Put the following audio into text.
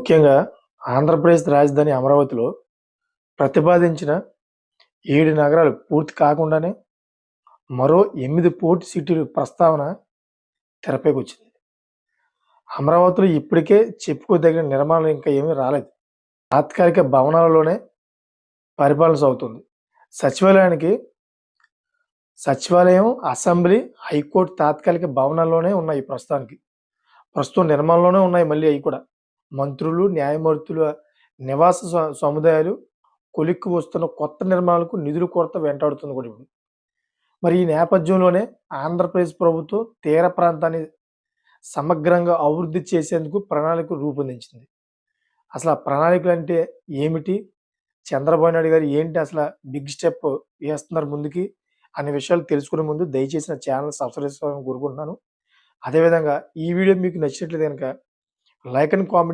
ముఖ్యంగా ఆంధ్రప్రదేశ్ రాజధాని అమరావతిలో ప్రతిపాదించిన 7 నగరాలు పూర్తి కాకుండానే మరో 8 పోర్ట్ సిటీలు ప్రస్తావన తెరపైకొచ్చింది. అమరావతిలో ఇప్పటికే చెప్పుకోదగిన నిర్మాణాలు ఇంకా ఏమీ రాలేదు. తాత్కాలిక భవనాలలోనే పరిపాలన సాగుతుంది. సచివాలయం, అసెంబ్లీ, హైకోర్టు తాత్కాలిక భవనాల్లోనే ఉన్నాయి ప్రస్తుతానికి. ప్రస్తుతం నిర్మాణంలోనే ఉన్నాయి మళ్ళీ అయి కూడా. మంత్రులు, న్యాయమూర్తుల నివాస సముదాయాలు కొలిక్కి వస్తున్న కొత్త నిర్మాణాలకు నిధుల కొరత వెంటాడుతుంది కూడా ఇప్పుడు. మరి ఈ నేపథ్యంలోనే ఆంధ్రప్రదేశ్ ప్రభుత్వం తీర ప్రాంతాన్ని సమగ్రంగా అభివృద్ధి చేసేందుకు ప్రణాళికలు రూపొందించింది. అసలు ఆ ప్రణాళికలు అంటే ఏమిటి? చంద్రబాబు నాయుడు గారు ఏంటి అసలు బిగ్ స్టెప్ వేస్తున్నారు ముందుకి అనే విషయాలు తెలుసుకునే ముందు దయచేసి నా ఛానల్ సబ్స్క్రైబ్ చేసుకోవాలని కోరుకుంటున్నాను. అదేవిధంగా ఈ వీడియో మీకు నచ్చినట్లయితే కనుక లైక్ అండ్ కామెంట్